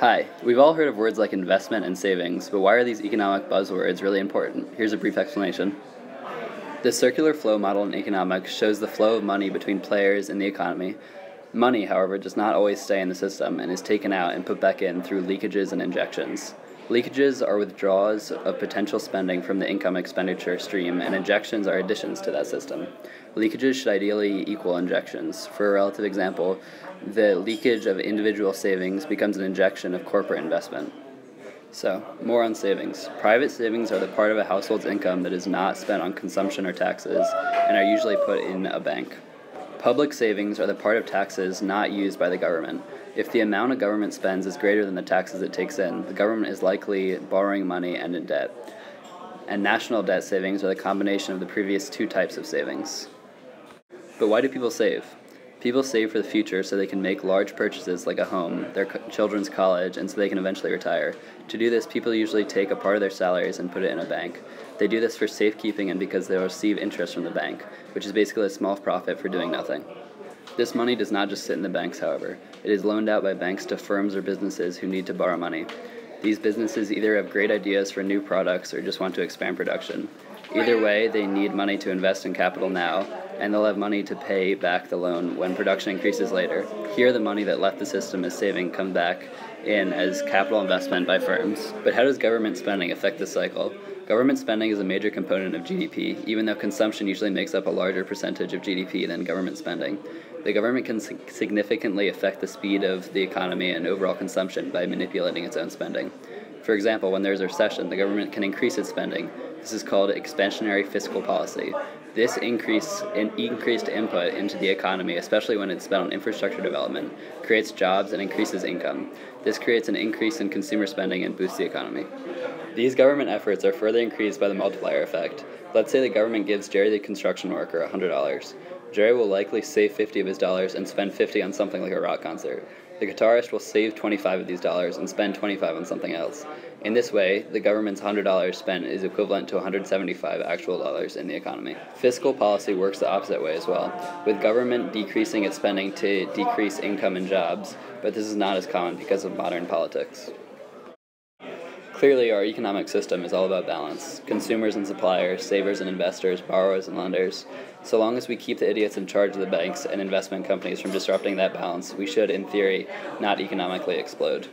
Hi, we've all heard of words like investment and savings, but why are these economic buzzwords really important? Here's a brief explanation. The circular flow model in economics shows the flow of money between players in the economy. Money, however, does not always stay in the system and is taken out and put back in through leakages and injections. Leakages are withdrawals of potential spending from the income expenditure stream, and injections are additions to that system. Leakages should ideally equal injections. For a relative example, the leakage of individual savings becomes an injection of corporate investment. So, more on savings. Private savings are the part of a household's income that is not spent on consumption or taxes and are usually put in a bank. Public savings are the part of taxes not used by the government. If the amount a government spends is greater than the taxes it takes in, the government is likely borrowing money and in debt. And national debt savings are the combination of the previous two types of savings. But why do people save? People save for the future so they can make large purchases like a home, their children's college, and so they can eventually retire. To do this, people usually take a part of their salaries and put it in a bank. They do this for safekeeping and because they will receive interest from the bank, which is basically a small profit for doing nothing. This money does not just sit in the banks, however. It is loaned out by banks to firms or businesses who need to borrow money. These businesses either have great ideas for new products or just want to expand production. Either way, they need money to invest in capital now, and they'll have money to pay back the loan when production increases later. Here, the money that left the system as saving comes back in as capital investment by firms. But how does government spending affect this cycle? Government spending is a major component of GDP, even though consumption usually makes up a larger percentage of GDP than government spending. The government can significantly affect the speed of the economy and overall consumption by manipulating its own spending. For example, when there's a recession, the government can increase its spending. This is called expansionary fiscal policy. This increased input into the economy, especially when it's spent on infrastructure development, creates jobs and increases income. This creates an increase in consumer spending and boosts the economy. These government efforts are further increased by the multiplier effect. Let's say the government gives Jerry the construction worker $100. Jerry will likely save 50 of his dollars and spend 50 on something like a rock concert. The guitarist will save 25 of these dollars and spend 25 on something else. In this way, the government's $100 spent is equivalent to 175 actual dollars in the economy. Fiscal policy works the opposite way as well, with government decreasing its spending to decrease income and jobs, but this is not as common because of modern politics. Clearly, our economic system is all about balance. Consumers and suppliers, savers and investors, borrowers and lenders. So long as we keep the idiots in charge of the banks and investment companies from disrupting that balance, we should, in theory, not economically explode.